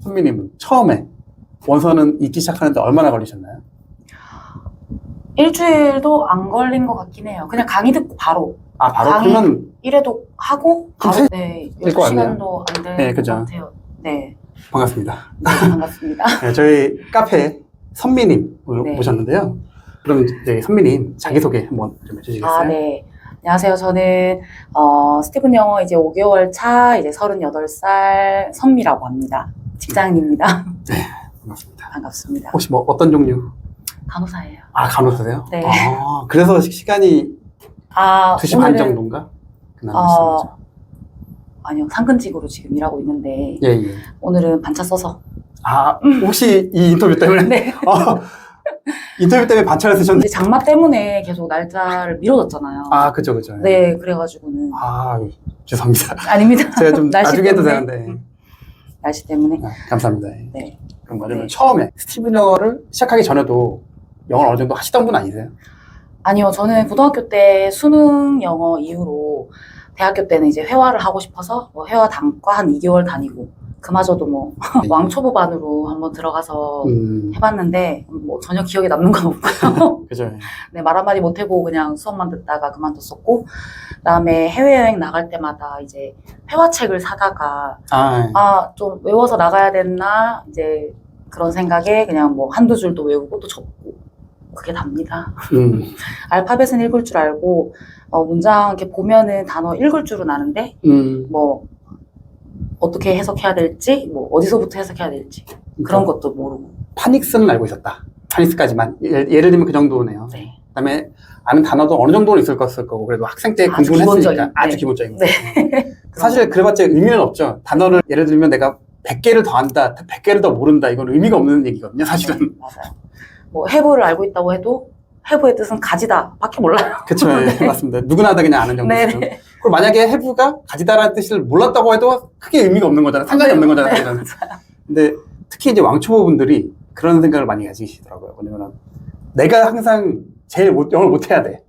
선미님은 처음에 원서는 읽기 시작하는데 얼마나 걸리셨나요? 일주일도 안 걸린 것 같긴 해요. 그냥 강의 듣고 바로. 아, 바로? 강의 그러면 1회도 하고 바로 세- 네, 될것 같네요. 12시간도 안 되는 네, 것 그죠. 같아요. 네, 반갑습니다. 네, 반갑습니다. 네, 저희 카페 선미님 네. 모셨는데요. 그럼 이제 선미님 자기소개 한번 좀 해주시겠어요? 아, 네. 안녕하세요. 저는 스티븐 영어 이제 5개월 차 이제 38살 선미라고 합니다. 직장인입니다. 반갑습니다. 반갑습니다. 혹시 뭐 어떤 종류? 간호사예요. 아, 간호사세요? 네. 아, 그래서 시간이 아, 2시 반 오늘은- 정도인가? 그날 말씀이죠. 아니요. 상근직으로 지금 일하고 있는데 예, 예. 오늘은 반차 써서 아, 혹시 이 인터뷰 때문에? 네. 인터뷰 때문에 반차를 쓰셨는데? 이제 장마 때문에 계속 날짜를 미뤄졌잖아요. 아, 그죠, 그죠. 네, 그래가지고는 아, 죄송합니다. 아닙니다. 제가 좀 날씨 나중에 해도 때문에. 되는데. 날씨 때문에. 아, 감사합니다. 네. 그럼 그러면 네. 처음에 스티븐 영어를 시작하기 전에도 영어를 어느 정도 하시던 분 아니세요? 아니요, 저는 고등학교 때 수능 영어 이후로 대학교 때는 이제 회화를 하고 싶어서 뭐 회화 단과 한 2개월 다니고 그마저도 뭐 왕초보반으로 한번 들어가서 해봤는데 뭐 전혀 기억에 남는 건 없고요. 그죠. 네, 말 한마디 못하고 그냥 수업만 듣다가 그만뒀었고 그다음에 해외여행 나갈 때마다 이제 회화책을 사다가 아, 좀 외워서 나가야 됐나 이제 그런 생각에 그냥 뭐 한두 줄도 외우고 또 접고 그게 답니다. 알파벳은 읽을 줄 알고 문장 이렇게 보면은 단어 읽을 줄은 아는데 뭐 어떻게 해석해야 될지 뭐 어디서부터 해석해야 될지 그런 것도 모르고. 파닉스는 알고 있었다. 파닉스까지만. 예를 들면 그 정도네요. 네. 그다음에 아는 단어도 어느 정도는 있을 거고 그래도 학생 때 아주 공부를 했으니까 기본적인, 아주 네. 기본적인 거. 네. 사실 그래봤자 의미는 없죠. 단어를 예를 들면 내가 100개를 더 안다, 100개를 더 모른다. 이건 의미가 없는 얘기거든요, 사실은. 네, 맞아요. 뭐 해부를 알고 있다고 해도 해부의 뜻은 가지다 밖에 몰라요. 그쵸, 예, 맞습니다. 누구나 다 그냥 아는 정도죠. 네. 그리고 만약에 해부가 가지다라는 뜻을 몰랐다고 해도 크게 의미가 없는 거잖아요. 상관이 네, 없는 거잖아요. 네, 사실은. 근데 특히 이제 왕초보분들이 그런 생각을 많이 가지시더라고요. 왜냐면 내가 항상 제일 영어를 못해야 돼.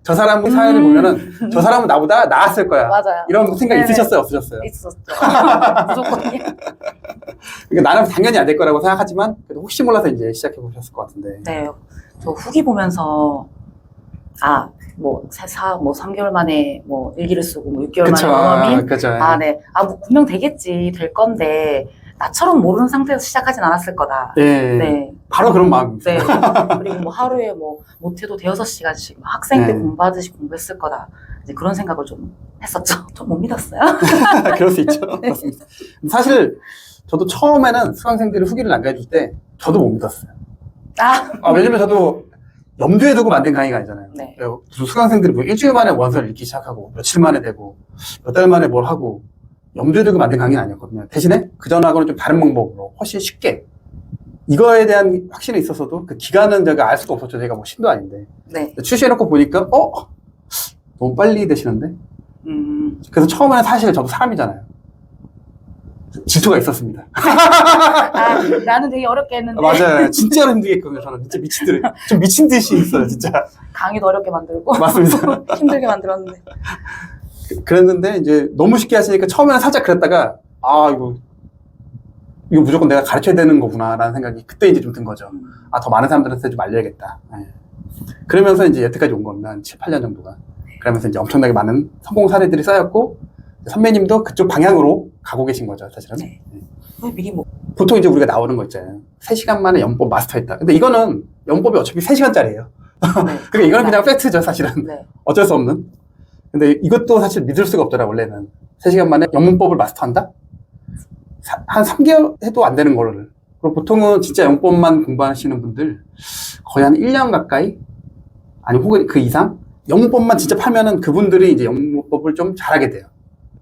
저 사람 사연을 보면은 저 사람은 나보다 나았을 거야. 맞아요. 이런 생각 네네. 있으셨어요? 없으셨어요? 있었죠. 무조건이요. 그러니까 나는 당연히 안 될 거라고 생각하지만 그래도 혹시 몰라서 이제 시작해 보셨을 것 같은데. 네. 저 후기 보면서 뭐 3개월 만에 뭐 일기를 쓰고 뭐 6개월 그쵸, 만에 원어민 그죠. 네. 뭐 분명 되겠지. 될 건데 나처럼 모르는 상태에서 시작하진 않았을 거다. 예, 네. 바로 그런 마음입니다. 네. 그리고 뭐 하루에 뭐 못해도 대여섯 시간씩 학생 때 네. 공부하듯이 공부했을 거다. 이제 그런 생각을 좀 했었죠. 좀 못 믿었어요. 그럴 수 있죠. 네. 맞습니다. 사실 저도 처음에는 수강생들이 후기를 남겨줄 때 저도 못 믿었어요. 왜냐면 저도 염두에 두고 만든 강의가 아니잖아요. 네. 무슨 수강생들이 뭐 일주일 만에 원서를 읽기 시작하고 며칠 만에 되고 몇 달 만에 뭘 하고 염두에 두고 만든 강의는 아니었거든요. 대신에 그전하고는 좀 다른 방법으로 훨씬 쉽게 이거에 대한 확신이 있었어도 그 기간은 제가 알 수가 없었죠. 제가 뭐 신도 아닌데. 네. 출시해놓고 보니까 너무 빨리 되시는데? 그래서 처음에는 사실 저도 사람이잖아요. 질투가 있었습니다. 나는 되게 어렵게 했는데 맞아요. 진짜로 힘들게 했거든요. 저는 진짜 좀 미친 듯이 있어요, 진짜. 강의도 어렵게 만들고 맞습니다. 힘들게 만들었는데. 그랬는데 이제 너무 쉽게 하시니까 처음에는 살짝 그랬다가 이거 무조건 내가 가르쳐야 되는 거구나라는 생각이 그때 이제 좀 든 거죠. 더 많은 사람들한테 좀 알려야겠다. 네. 그러면서 이제 여태까지 온 겁니다. 한 7, 8년 정도가. 그러면서 이제 엄청나게 많은 성공 사례들이 쌓였고 선배님도 그쪽 방향으로 가고 계신 거죠, 사실은. 네. 왜 미리 뭐 보통 이제 우리가 나오는 거 있잖아요. 3시간 만에 영법 마스터했다. 근데 이거는 영법이 어차피 3시간짜리예요. 그러니까 이거는 그냥 팩트죠, 사실은. 네. 어쩔 수 없는. 근데 이것도 사실 믿을 수가 없더라, 원래는. 3시간 만에 영문법을 마스터한다? 한 3개월 해도 안 되는 거를. 그리고 보통은 진짜 영법만 공부하시는 분들 거의 한 1년 가까이? 아니, 혹은 그 이상? 영문법만 진짜 파면은 그분들이 이제 영문법을 좀 잘하게 돼요.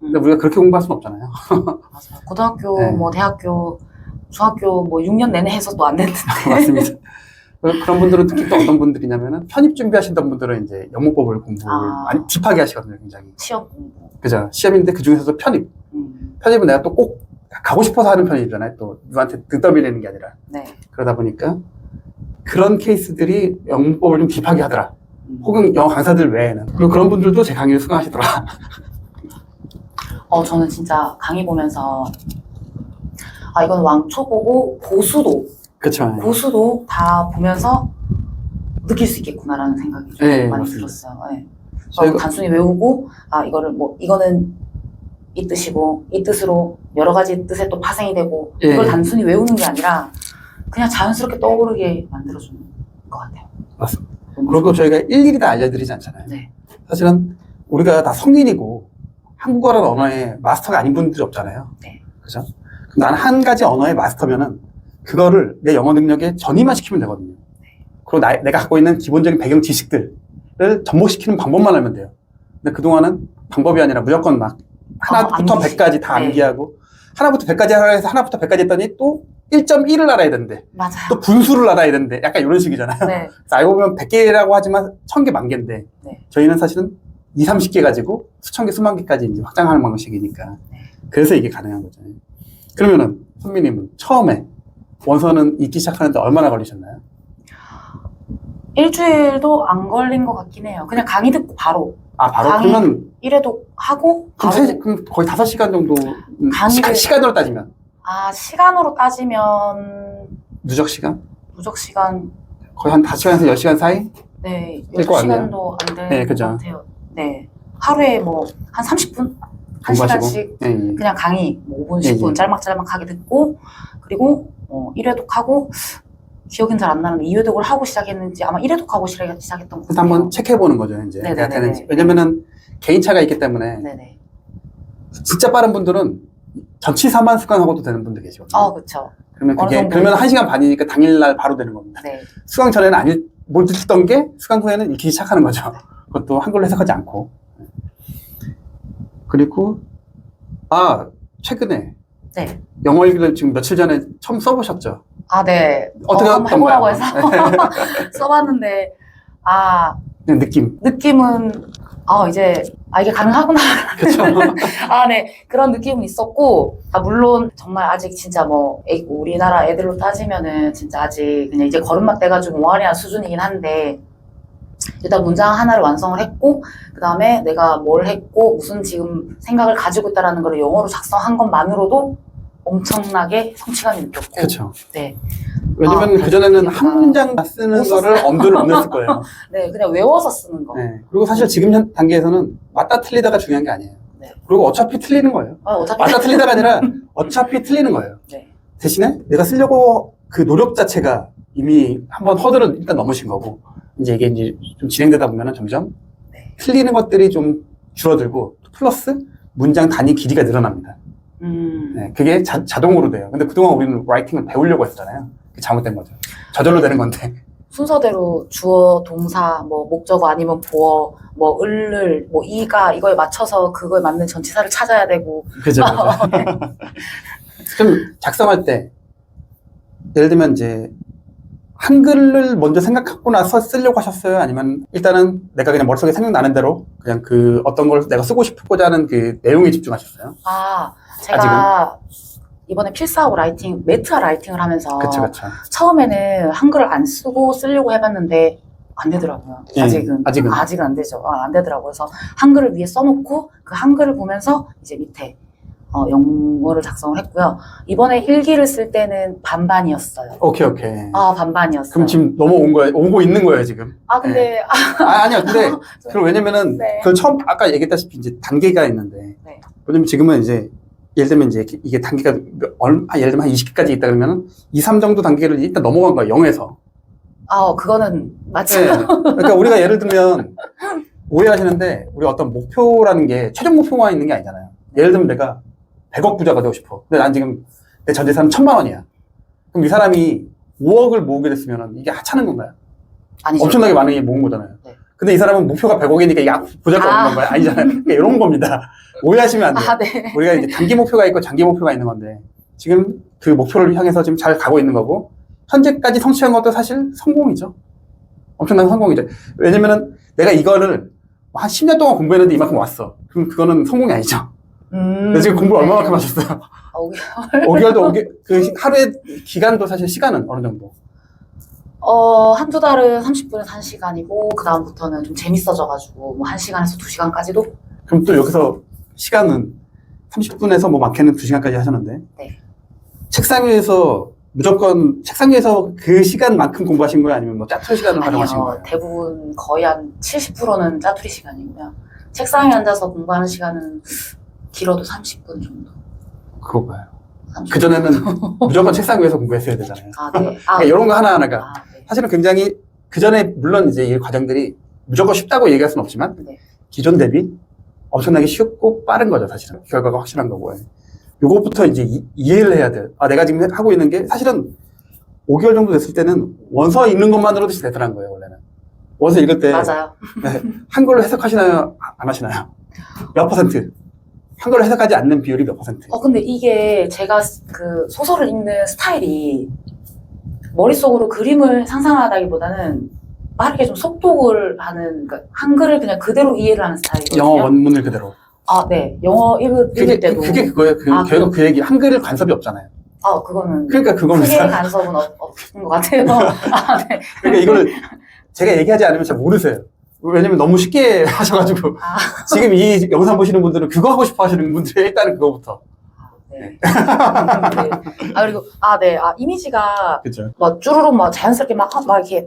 근데 우리가 그렇게 공부할 수는 없잖아요. 맞아요. 고등학교, 네. 뭐 대학교, 중학교 뭐 6년 내내 해서도 안 됐는데. 맞습니다. 그런 분들은 특히 또 어떤 분들이냐면은 편입 준비하시던 분들은 이제 영문법을 공부를 많이 딥하게 하시거든요, 굉장히. 시험 공부. 그죠. 시험인데 그 중에서도 편입. 편입은 내가 또 꼭 가고 싶어서 하는 편입이잖아요. 또 누구한테 득담이 되는 게 아니라. 네. 그러다 보니까 그런 케이스들이 영문법을 좀 딥하게 하더라. 혹은 영어 강사들 외에는. 그리고 그런 분들도 제 강의를 수강하시더라. 저는 진짜 강의 보면서 아, 이건 왕초 보고 그쵸. 고수도 다 보면서 느낄 수 있겠구나라는 생각이 좀 네, 많이 맞습니다. 들었어요. 네. 저희가 단순히 외우고, 아, 이거를 뭐, 이거는 이 뜻이고, 이 뜻으로 여러 가지 뜻에 또 파생이 되고, 예. 이걸 단순히 외우는 게 아니라, 그냥 자연스럽게 떠오르게 만들어주는 것 같아요. 맞습니다. 그리고 저희가 일일이 다 알려드리지 않잖아요. 네. 사실은 우리가 다 성인이고 한국어라는 언어의 마스터가 아닌 분들이 없잖아요. 네. 그죠? 그럼 나는 한 가지 언어의 마스터면은 그거를 내 영어 능력에 전이만 시키면 되거든요. 그리고 내가 갖고 있는 기본적인 배경 지식들을 접목시키는 방법만 알면 돼요. 근데 그동안은 방법이 아니라 무조건 막 하나부터 암기. 100까지 다 네. 암기하고 하나부터 100까지 하라 해서 하나부터 100까지 했더니 또 1.1을 알아야 되는데 맞아요. 또 분수를 알아야 되는데 약간 이런 식이잖아요. 네. 그래서 알고 보면 100개라고 하지만 1000개, 10,000개인데 네. 저희는 사실은 2, 30개 가지고 수천 개, 수만 개까지 이제 확장하는 방식이니까 네. 그래서 이게 가능한 거죠. 그러면은 선미님은 처음에 원서는 읽기 시작하는데 얼마나 걸리셨나요? 일주일도 안 걸린 것 같긴 해요. 그냥 강의 듣고 바로. 아 바로 강의 그러면 1회독 하고, 바로. 그럼 거의 5시간 정도 강의를- 시간으로 따지면 아, 시간으로 따지면, 누적 시간? 누적 시간, 거의 한 5시간에서 10시간 사이? 네, 될것 같네요. 12시간도 안 되는 네, 것 그죠. 같아요. 네. 하루에 뭐, 한 30분? 한 공부하시고? 시간씩 예, 예. 그냥 강의 뭐 5분, 예, 10분 예. 짤막짤막하게 듣고, 그리고 1회독 하고, 기억은 잘 안 나는데 2회독을 하고 시작했는지 아마 1회독 하고 시작했던 것 그래서 같아요. 한번 체크해보는 거죠, 이제. 네네네네. 내가 되는지. 왜냐면은 개인차가 있기 때문에 네네. 진짜 빠른 분들은 전치사만 수강하고도 되는 분들 계시거든요. 그쵸. 그러면 어느 정도. 그러면 1시간 반이니까 당일날 바로 되는 겁니다. 네. 수강 전에는 못 읽던 게 수강 후에는 읽기 시작하는 거죠. 그것도 한글로 해석하지 않고. 그리고, 최근에 네. 영어 일기를 지금 며칠 전에 처음 써보셨죠? 아, 네. 어떻게 한번 해보라고 해서 써봤는데, 그냥 느낌. 느낌은, 이제, 이게 가능하구나. 그렇죠. 네. 그런 느낌은 있었고, 물론, 정말 아직 진짜 뭐, 우리나라 애들로 따지면은 진짜 아직 그냥 이제 걸음마 떼가지고 옹알이한 수준이긴 한데, 일단 문장 하나를 완성을 했고, 그 다음에 내가 뭘 했고, 무슨 지금 생각을 가지고 있다라는 걸 영어로 작성한 것만으로도 엄청나게 성취감이 느꼈고. 그렇죠. 네. 왜냐면 그전에는 그러니까. 한 문장 쓰는 못 거를 엄두를 못 냈을 거예요. 네, 그냥 외워서 쓰는 거. 네. 그리고 사실 지금 현 단계에서는 맞다 틀리다가 중요한 게 아니에요. 네. 그리고 어차피 틀리는 거예요. 어차피. 맞다 틀리다가 아니라 어차피 틀리는 거예요. 네. 대신에 내가 쓰려고 그 노력 자체가 이미 한번 허들을 일단 넘으신 거고, 이제 이게 좀 진행되다 보면은 점점 네. 틀리는 것들이 좀 줄어들고, 플러스 문장 단위 길이가 늘어납니다. 네, 그게 자동으로 돼요. 근데 그동안 우리는 라이팅을 배우려고 했잖아요. 그게 잘못된 거죠. 저절로 되는 건데. 순서대로 주어, 동사, 뭐 목적어 아니면 보어, 뭐 을을, 뭐 이가 이거에 맞춰서 그거에 맞는 전치사를 찾아야 되고. 그죠, 그죠. 좀 작성할 때, 예를 들면 이제, 한글을 먼저 생각하고 나서 쓰려고 하셨어요? 아니면 일단은 내가 그냥 머릿속에 생각나는 대로 그냥 그 어떤 걸 내가 쓰고 싶고자 하는 그 내용에 집중하셨어요? 제가 이번에 필사하고 메타 라이팅을 하면서 그쵸, 그쵸. 처음에는 한글을 안 쓰고 쓰려고 해봤는데 안 되더라고요. 예, 아직은 안 되죠. 안 되더라고요. 그래서 한글을 위에 써놓고 그 한글을 보면서 이제 밑에 영어를 작성을 했고요. 이번에 일기를 쓸 때는 반반이었어요. 오케이. 반반이었어요. 그럼 지금 넘어온 거예요? 오고 있는 거예요, 지금? 근데 아니요. 근데, 그럼 왜냐면은, 네. 그 처음, 아까 얘기했다시피 이제 단계가 있는데, 네. 왜냐면 지금은 이제, 예를 들면 이제 이게 단계가, 예를 들면 한 20개까지 있다 그러면은, 2, 3 정도 단계를 일단 넘어간 거예요, 0에서. 그거는 맞죠. 네. 그러니까 우리가 예를 들면, 오해하시는데, 우리 어떤 목표라는 게 최종 목표만 있는 게 아니잖아요. 예를 들면 내가 100억 부자가 되고 싶어. 근데 난 지금 내 전 재산은 1,000만 원이야. 그럼 이 사람이 5억을 모으게 됐으면 이게 하찮은 건가요? 아니죠. 엄청나게 많이 모은 거잖아요. 네. 근데 이 사람은 목표가 100억이니까 약 부자가 없는 건가요? 아니잖아요. 그러니까 이런 겁니다. 오해하시면 안 돼요. 네. 우리가 이제 단기 목표가 있고 장기 목표가 있는 건데 지금 그 목표를 향해서 지금 잘 가고 있는 거고 현재까지 성취한 것도 사실 성공이죠. 엄청난 성공이죠. 왜냐면은 내가 이거를 한 10년 동안 공부했는데 이만큼 왔어. 그럼 그거는 성공이 아니죠. 근데 지금 공부를 얼마만큼 하셨어요? 5개월도 그 하루의 기간도 사실 시간은 어느 정도? 한두 달은 30분에서 1시간이고, 그 다음부터는 좀 재밌어져가지고, 뭐 1시간에서 2시간까지도? 그럼 또 여기서 시간은 30분에서 뭐 많게는 2시간까지 하셨는데. 네. 책상 위에서 무조건 책상 위에서 그 시간만큼 공부하신 거예요? 아니면 뭐 짜투리 시간을 활용하신 아니요. 거예요? 대부분 거의 한 70%는 짜투리 시간이고요. 책상에 앉아서 공부하는 시간은 길어도 30분 정도. 그거 봐요. 30분. 그전에는 무조건 책상 위에서 공부했어야 되잖아요. 아, 네. 그러니까 이런 거 하나하나가 아, 네. 사실은 굉장히 그전에 물론 이제 이 과정들이 무조건 쉽다고 얘기할 수는 없지만 네. 기존 대비 엄청나게 쉽고 빠른 거죠, 사실은. 결과가 확실한 거고. 요것부터 이제 이해를 해야 돼요. 아, 내가 지금 하고 있는 게 사실은 5개월 정도 됐을 때는 원서 읽는 것만으로도 대단한 거예요, 원래는. 원서 읽을 때 맞아요. 네, 한글로 해석하시나요? 안 하시나요? 몇 퍼센트? 한글로 해석하지 않는 비율이 몇 퍼센트? 근데 이게 제가 그 소설을 읽는 스타일이 머릿속으로 그림을 상상하다기보다는 빠르게 좀 속독을 하는, 그러니까 한글을 그냥 그대로 이해를 하는 스타일이거든요. 영어 원문을 그대로. 아, 네. 영어 읽을 때도. 그게 그거예요. 결국 그 얘기. 한글을 간섭이 없잖아요. 그거는. 그러니까 그거는. 크게 간섭은 없는 것 같아요. 아, 네. 그러니까 이거를 제가 얘기하지 않으면 잘 모르세요. 왜냐면 너무 쉽게 하셔가지고. 지금 이 영상 보시는 분들은 그거 하고 싶어 하시는 분들이 일단은 그거부터. 네. 네. 그리고, 네. 이미지가 그죠. 막 쭈루룩 막 자연스럽게 막 이렇게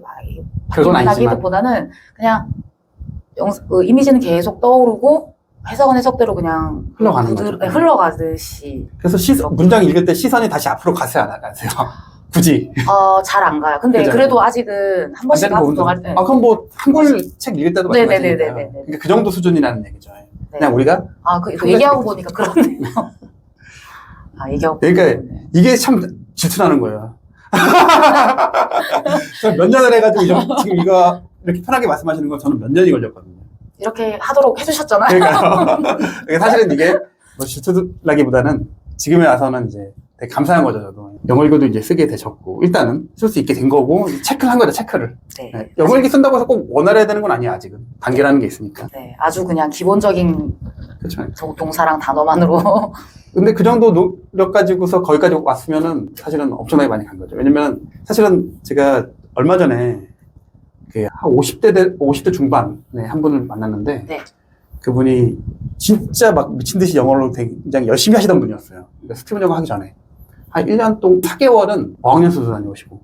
그건 아니지만. 바뀌기보다는 그냥 이미지는 계속 떠오르고 해석은 해석대로 그냥 흘러가는 거죠. 네, 흘러가듯이. 그래서 문장 읽을 때 시선이 다시 앞으로 가세요, 안 가세요? 굳이. 잘 안 가요. 근데 그죠. 그래도 아직은 한 번씩 앞으로 갈 때. 그럼 뭐 한글 책 읽을 때도 마찬가지예요. 네네네네. 그러니까 그 정도 수준이라는 얘기죠. 네. 그냥 우리가 얘기하고 보니까 그렇네요. 얘기하고 그러니까 보니까. 이게 참 질투나는 거예요. 저 몇 년을 해가지고 지금 이거 이렇게 편하게 말씀하시는 건 저는 몇 년이 걸렸거든요. 이렇게 하도록 해주셨잖아요. 그러니까 사실은 이게 뭐 질투라기보다는 지금에 와서는 이제 되게 감사한 거죠, 저도. 영어 일기도 이제 쓰게 되셨고, 일단은 쓸 수 있게 된 거고, 체크를 한 거죠, 체크를. 네. 네. 영어 일기 쓴다고 해서 꼭 원활해야 되는 건 아니야, 아직은. 단계라는 게 있으니까. 네, 아주 그냥 기본적인 그렇죠. 동사랑 단어만으로. 근데 그 정도 노력 가지고서 거기까지 왔으면은 사실은 엄청나게 많이 간 거죠. 왜냐면 사실은 제가 얼마 전에 한 50대 중반에 한 분을 만났는데, 네. 그분이 진짜 막 미친 듯이 영어를 굉장히 열심히 하시던 분이었어요. 그러니까 스티븐 영어 하기 전에. 한 1년 동안 4개월은 어학연수도 다녀오시고.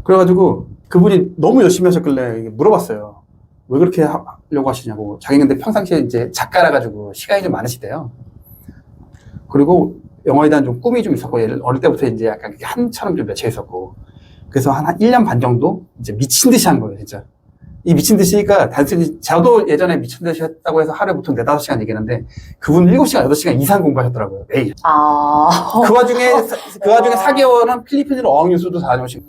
그래가지고 그분이 너무 열심히 하셨길래 물어봤어요. 왜 그렇게 하려고 하시냐고. 자기 근데 평상시에 이제 작가라 가지고 시간이 좀 많으시대요. 그리고 영어에 대한 좀 꿈이 좀 있었고, 어릴 때부터 이제 약간 한처럼 좀 맺혀 있었고. 그래서 한 1년 반 정도 이제 미친 듯이 한 거예요, 진짜. 이 미친 듯이가 단순히, 저도 예전에 미친 듯이 했다고 해서 하루에 보통 4-5시간 얘기했는데, 그분은 7시간, 8시간 이상 공부하셨더라고요, 매일. 그 와중에 4개월은 필리핀으로 어학연수도 다녀오시고,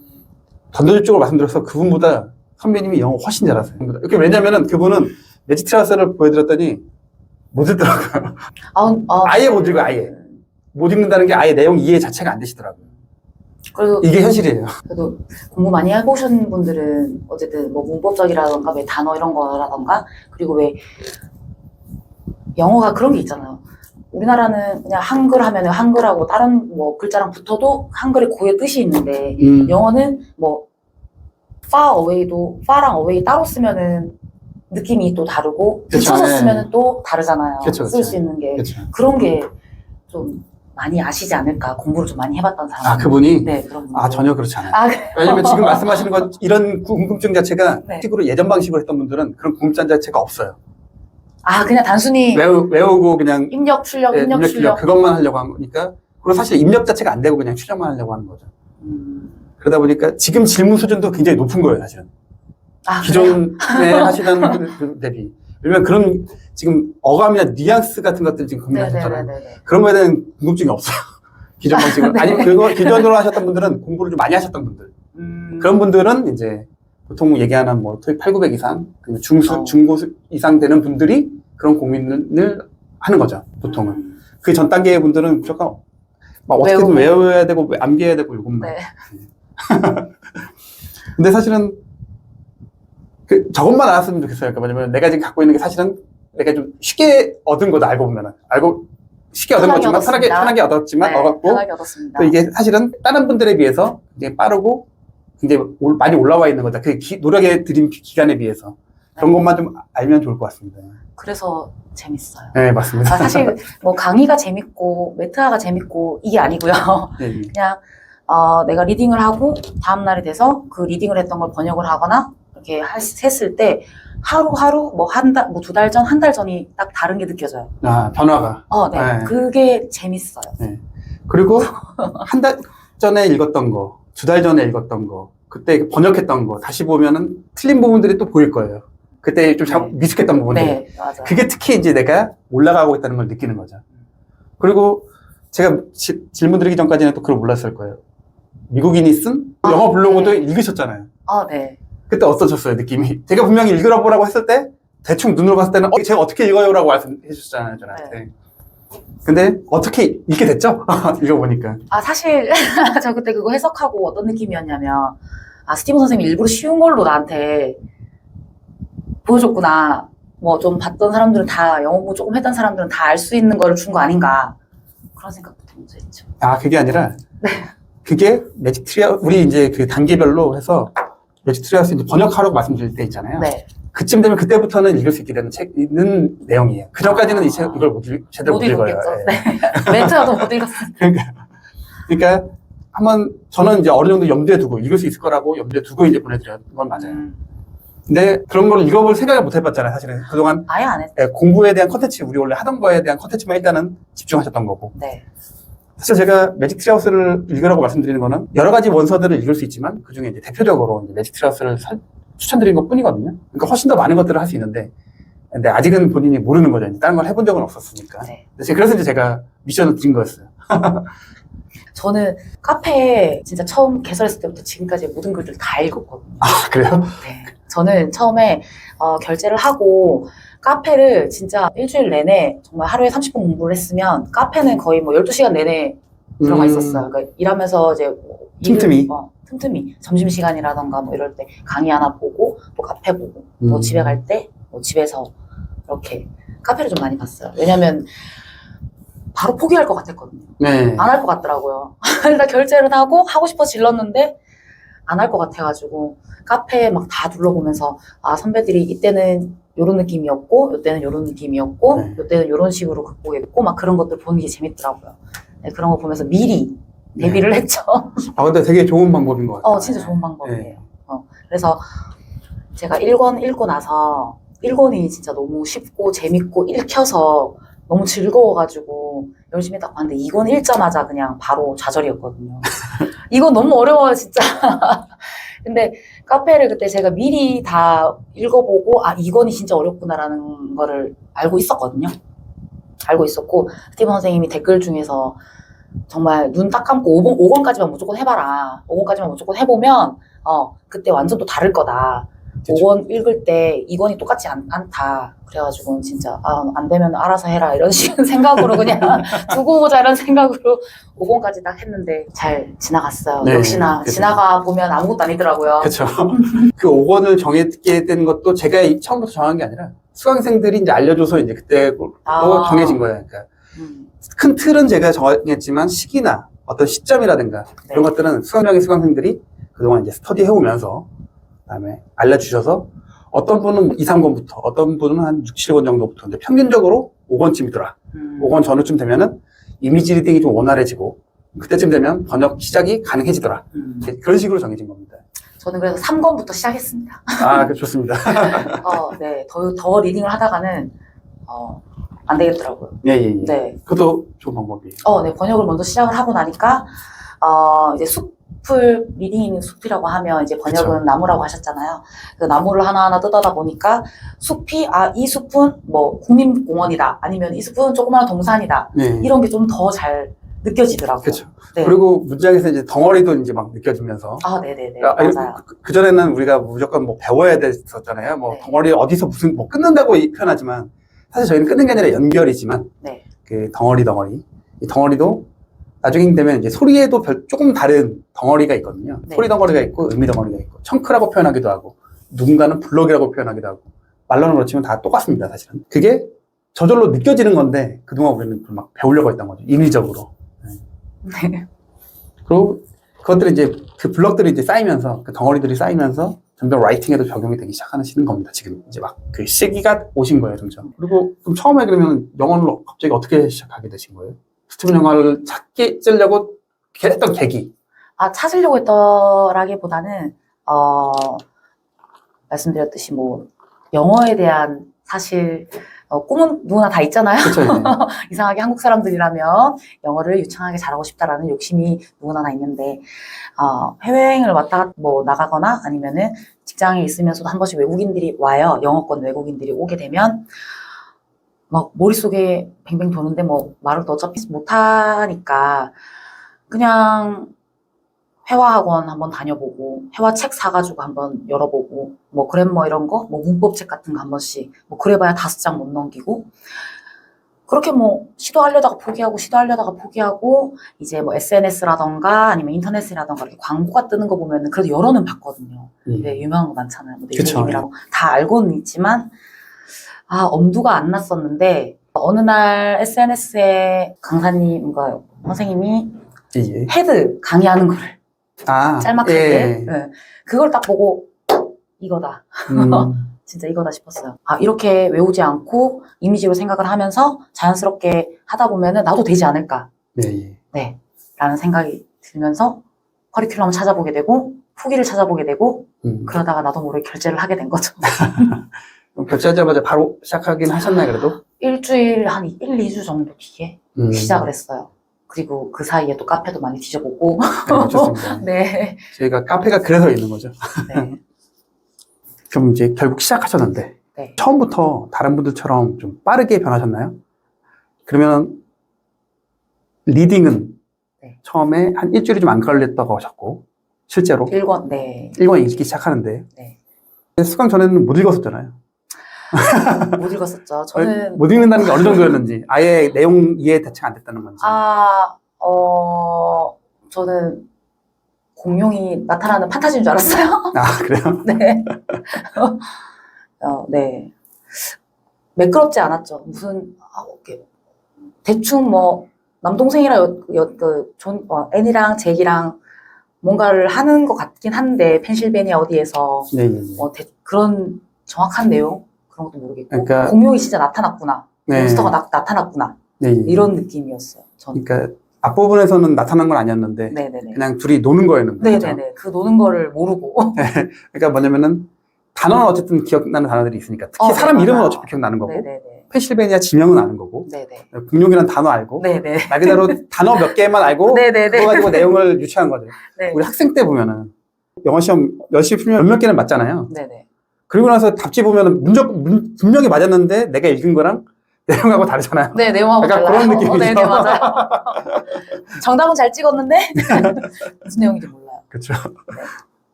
단도직입적으로 말씀드려서 그분보다 선배님이 영어 훨씬 잘하세요. 왜냐면은 그분은 매직트라스를 보여드렸더니 못 읽더라고요. 아예 못 읽어요, 아예. 못 읽는다는 게 아예 내용 이해 자체가 안 되시더라고요. 그래도 이게 현실이에요. 그래도 공부 많이 해보신 분들은 어쨌든 뭐 문법적이라던가 왜 단어 이런 거라던가 그리고 왜 영어가 그런 게 있잖아요. 우리나라는 그냥 한글 하면은 한글하고 다른 뭐 글자랑 붙어도 한글의 고유의 뜻이 있는데 영어는 뭐 far away도 far랑 away 따로 쓰면은 느낌이 또 다르고 붙여서 쓰면은 또 다르잖아요. 쓸 수 있는 게 그런 게 좀 많이 아시지 않을까. 공부를 좀 많이 해봤던 사람. 그분이? 네, 그런 분. 전혀 그렇지 않아요. 왜냐면 지금 말씀하시는 건 이런 궁금증 자체가 식으로 예전 방식으로 했던 분들은 그런 궁금증 자체가 없어요. 그냥 단순히 외우고 그냥 입력, 출력, 입력, 출력 그것만 하려고 하니까 그리고 사실 입력 자체가 안 되고 그냥 출력만 하려고 하는 거죠. 그러다 보니까 지금 질문 수준도 굉장히 높은 거예요, 사실은. 기존에 하시던 분들 대비. 왜냐면 그런 지금 어감이나 뉘앙스 같은 것들 지금 고민하셨잖아요. 그런 거에 대한 궁금증이 없어요. 기존 방식으로. 아니면 기존으로 하셨던 분들은 공부를 좀 많이 하셨던 분들. 그런 분들은 이제 보통 얘기하는 뭐 토익 8, 900 이상, 중고 이상 되는 분들이 그런 고민을 하는 거죠, 보통은. 그 전 단계의 분들은 무조건 막 어떻게든 외워야 되고 암기해야 되고 이것만. 네. 근데 사실은 저것만 알았으면 좋겠어요. 왜냐면 내가 지금 갖고 있는 게 사실은 내가 좀 쉽게 얻은 거다, 알고 보면은. 쉽게 얻은 거지만 편하게 얻었지만, 얻었고. 편하게 얻었습니다. 또 이게 사실은 다른 분들에 비해서 굉장히 빠르고 굉장히 많이 올라와 있는 거다. 그 노력에 들인 기간에 비해서. 그런 것만 좀 알면 좋을 것 같습니다. 그래서 재밌어요. 네, 맞습니다. 사실 뭐 강의가 재밌고 메타가 재밌고 이게 아니고요. 네, 네. 그냥 내가 리딩을 하고 다음 날이 돼서 그 리딩을 했던 걸 번역을 하거나 이렇게 했을 때 하루하루 뭐 한 달, 뭐 2달 전, 한 달 전이 딱 다른 게 느껴져요. 아, 변화가. 네. 네. 그게 재밌어요. 네. 그리고 한 달 전에 읽었던 거, 2달 전에 읽었던 거, 그때 번역했던 거 다시 보면은 틀린 부분들이 또 보일 거예요. 그때 좀 네. 미숙했던 부분들. 네, 맞아요. 그게 특히 이제 내가 올라가고 있다는 걸 느끼는 거죠. 그리고 제가 질문 드리기 전까지는 또 그걸 몰랐을 거예요. 미국인이 쓴 영어 블로그도 네. 읽으셨잖아요. 네. 그때 어떠셨어요, 느낌이? 제가 분명히 읽으라고 했을 때 대충 눈으로 봤을 때는 제가 어떻게 읽어요? 라고 말씀해 주셨잖아요, 저한테. 근데 어떻게 읽게 됐죠? 읽어보니까. 사실 저 그때 그거 해석하고 어떤 느낌이었냐면 스티븐 선생님이 일부러 쉬운 걸로 나한테 보여줬구나. 뭐 좀 봤던 사람들은 다 영어 공부 조금 했던 사람들은 다 알 수 있는 거를 준 거 아닌가 그런 생각도 들면서 했죠. 그게 아니라 그게 매직 트리하우스 우리 이제 그 단계별로 해서 매직 트리하우스 이제 번역하라고 말씀드릴 때 있잖아요. 네. 그쯤 되면 그때부터는 읽을 수 있게 되는 책 있는 내용이에요. 그 전까지는 이걸 제대로 못 읽어요. 읽었겠죠. 네. 멘트라도 못 읽었어요. 그러니까 한번 저는 이제 어느 정도 염두에 두고 읽을 수 있을 거라고 염두에 두고 이제 보내드린 건 맞아요. 근데 그런 걸 읽어볼 생각을 못 해봤잖아요, 사실은. 그동안 아예 안 했어요. 공부에 대한 컨텐츠, 우리 원래 하던 거에 대한 컨텐츠만 일단은 집중하셨던 거고. 네. 사실 제가 매직 트리하우스를 읽으라고 말씀드리는 거는 여러 가지 원서들을 읽을 수 있지만 그 중에 이제 대표적으로 이제 매직 트리하우스를 추천드린 것 뿐이거든요. 그러니까 훨씬 더 많은 것들을 할 수 있는데, 근데 아직은 본인이 모르는 거죠. 다른 걸 해본 적은 없었으니까. 네. 그래서 이제 제가 미션을 드린 거였어요. 저는 카페 진짜 처음 개설했을 때부터 지금까지 모든 글들 다 읽었거든요. 그래요? 네. 저는 처음에 결제를 하고 카페를 진짜 일주일 내내 정말 하루에 30분 공부를 했으면 카페는 거의 뭐 12시간 내내 들어가 있었어요. 그러니까 일하면서 이제 뭐 틈틈이. 틈틈이 점심시간이라던가 뭐 이럴 때 강의 하나 보고 또 카페 보고 뭐 집에 갈 때 뭐 집에서 이렇게 카페를 좀 많이 봤어요. 왜냐면 바로 포기할 것 같았거든요. 네. 안 할 것 같더라고요. 일단 결제를 하고 싶어 질렀는데 안 할 것 같아가지고 카페 막 다 둘러보면서 선배들이 이때는 요런 느낌이었고 요때는 요런 느낌이었고 네. 요때는 요런 식으로 극복했고 막 그런 것들 보는 게 재밌더라고요. 네, 그런 거 보면서 미리 대비를 했죠. 근데 되게 좋은 방법인 것 같아요. 진짜 좋은 방법이에요. 네. 그래서 제가 1권 읽고 나서 1권이 진짜 너무 쉽고 재밌고 읽혀서 너무 즐거워가지고 열심히 딱 봤는데 2권 읽자마자 그냥 바로 좌절이었거든요. 이건 너무 어려워요, 진짜. 근데 카페를 그때 제가 미리 다 읽어보고 2권이 진짜 어렵구나라는 거를 알고 있었거든요. 알고 있었고 스티븐 선생님이 댓글 중에서 정말 눈 딱 감고 5권까지만 무조건 해봐라. 5권까지만 무조건 해보면 그때 완전 또 다를 거다. 그쵸. 5권 읽을 때 2권이 똑같지 않다. 그래가지고 진짜 안 되면 알아서 해라 이런 식의 생각으로 그냥 두고 보자 이런 생각으로 5권까지 딱 했는데 잘 지나갔어요. 네, 역시나 그쵸. 지나가 보면 아무것도 아니더라고요. 그렇죠. 그 5권을 정하게 된 것도 제가 처음부터 정한 게 아니라 수강생들이 이제 알려줘서 이제 그때 또 정해진 거예요. 그러니까 큰 틀은 제가 정했지만 시기나 어떤 시점이라든가 이런 것들은 수강생들이 그동안 이제 스터디 해오면서 그다음에 알려주셔서 어떤 분은 2, 3권부터 어떤 분은 한 6, 7권 정도부터 근데 평균적으로 5권쯤이더라. 5권 전후쯤 되면은 이미지 리딩이 좀 원활해지고 그때쯤 되면 번역 시작이 가능해지더라. 그런 식으로 정해진 겁니다. 저는 그래서 3권부터 시작했습니다. 좋습니다. 네, 더 리딩을 하다가는 안 되겠더라고요. 예. 네. 그것도 좋은 방법이에요. 네, 번역을 먼저 시작을 하고 나니까 이제 리딩 숲이라고 하면 이제 번역은 그쵸. 나무라고 하셨잖아요. 그 나무를 하나하나 뜯어다 보니까 숲이 이 숲은 뭐 국립공원이다. 아니면 이 숲은 조그마한 동산이다. 네. 이런 게 좀 더 잘 느껴지더라고요. 그렇죠. 네. 그리고 문장에서 이제 덩어리도 이제 막 느껴지면서. 네네네. 맞아요. 그전에는 우리가 무조건 뭐 배워야 됐었잖아요. 뭐 네. 덩어리 어디서 무슨 뭐 끊는다고 표현하지만 사실 저희는 끊는 게 아니라 연결이지만 네. 그 덩어리. 이 덩어리도 나중에 되면 이제 소리에도 조금 다른 덩어리가 있거든요. 네. 소리 덩어리가 있고 의미 덩어리가 있고 청크라고 표현하기도 하고 누군가는 블럭이라고 표현하기도 하고 말로는 그렇지만 다 똑같습니다. 사실은. 그게 저절로 느껴지는 건데 그동안 우리는 막 배우려고 했던 거죠. 인위적으로. 네. 그리고 그것들이 이제 그 블럭들이 이제 쌓이면서 그 덩어리들이 쌓이면서 점점 라이팅에도 적용이 되기 시작하시는 겁니다. 지금 이제 막 그 시기가 오신 거예요, 점점. 그리고 좀 처음에 그러면 영어를 갑자기 어떻게 시작하게 되신 거예요? 스티븐 영화를 찾려고 했던 계기. 찾으려고 했더라기보다는, 말씀드렸듯이 뭐, 영어에 대한 사실, 꿈은 누구나 다 있잖아요. 그쵸, 네. 이상하게 한국 사람들이라면 영어를 유창하게 잘하고 싶다라는 욕심이 누구나 다 있는데, 해외여행을 나가거나 아니면은 직장에 있으면서도 한 번씩 외국인들이 와요. 영어권 외국인들이 오게 되면, 막 머릿속에 뱅뱅 도는데 뭐 말을 또 어차피 못하니까 그냥 회화학원 한번 다녀보고 회화 책 사가지고 한번 열어보고 뭐 그래머 이런 거 뭐 문법책 같은 거 한 번씩 뭐 그래봐야 5장 못 넘기고 그렇게 뭐 시도하려다가 포기하고 이제 뭐 SNS라던가 아니면 인터넷이라던가 이렇게 광고가 뜨는 거 보면은 그래도 여러는 봤거든요. 네, 유명한 거 많잖아요. 뭐 네이버님이라고 다 알고는 있지만 엄두가 안 났었는데 어느 날 SNS에 강사님과 선생님이 예. 헤드 강의하는 거를 짤막하게 네. 그걸 딱 보고 이거다. 진짜 이거다 싶었어요. 이렇게 외우지 않고 이미지로 생각을 하면서 자연스럽게 하다 보면은 나도 되지 않을까. 네. 라는 생각이 들면서 커리큘럼을 찾아보게 되고 후기를 찾아보게 되고 그러다가 나도 모르게 결제를 하게 된 거죠. 결제하자마자 바로 시작하긴 하셨나요, 그래도? 일주일, 한 1, 2주 정도 뒤에 시작을 했어요. 그리고 그 사이에 또 카페도 많이 뒤져보고. 네, 좋습니다. 네. 저희가 카페가 그래서 있는 거죠. 네. 그럼 이제 결국 시작하셨는데, 네. 처음부터 다른 분들처럼 좀 빠르게 변하셨나요? 그러면, 리딩은 네. 처음에 한 일주일이 좀 안 걸렸다고 하셨고, 실제로. 1권, 네. 1권 읽기 시작하는데, 네. 수강 전에는 못 읽었었잖아요. 못 읽었었죠. 저는. 못 읽는다는 게 어느 정도였는지, 아예 내용 이해 대체가 안 됐다는 건지. 저는 공룡이 나타나는 판타지인 줄 알았어요. 그래요? 네. 네. 매끄럽지 않았죠. 무슨, 대충 뭐, 남동생이랑 애니랑 잭이랑 뭔가를 하는 것 같긴 한데, 펜실베니아 어디에서. 네. 그런 정확한 내용? 그런 것도 모르겠고. 그러니까, 공룡이 진짜 나타났구나. 네. 몬스터가 나타났구나. 네. 이런 느낌이었어요. 저는. 그러니까, 앞부분에서는 나타난 건 아니었는데, 네네네. 그냥 둘이 노는 거였는 거죠. 네네네. 그 노는 거를 모르고. 그러니까 뭐냐면은, 단어는 어쨌든 기억나는 단어들이 있으니까, 특히 사람 네, 이름은 맞아요. 어차피 기억나는 거고, 네네네. 펜실베니아 지명은 아는 거고, 네네. 공룡이라는 단어 알고, 네네. 말 그대로 단어 몇 개만 알고, 네네네. 그거 가지고 내용을 유추한 거죠. 네. 우리 학생 때 보면은, 영어 시험 열심히 풀면 몇몇 개는 맞잖아요. 네네. 그리고 나서 답지 보면은 분명히 맞았는데 내가 읽은 거랑 내용하고 다르잖아요. 네, 내용하고 약간 달라요. 그런 느낌이죠. 네네, 맞아요. 정답은 잘 찍었는데 무슨 내용인지 몰라요. 그렇죠.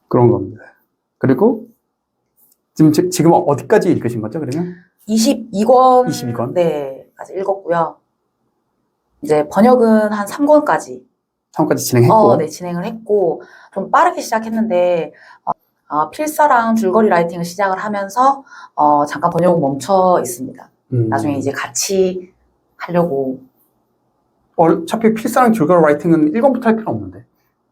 그런 겁니다. 그리고 지금 어디까지 읽으신 거죠, 그러면? 22권. 22권? 네, 까지 읽었고요. 이제 번역은 한 3권까지. 3권까지 진행했고. 네, 진행을 했고 좀 빠르게 시작했는데 필사랑 줄거리 라이팅을 시작을 하면서 잠깐 번역은 멈춰 있습니다. 나중에 이제 같이 하려고. 어차피 필사랑 줄거리 라이팅은 1권부터 할 필요 없는데.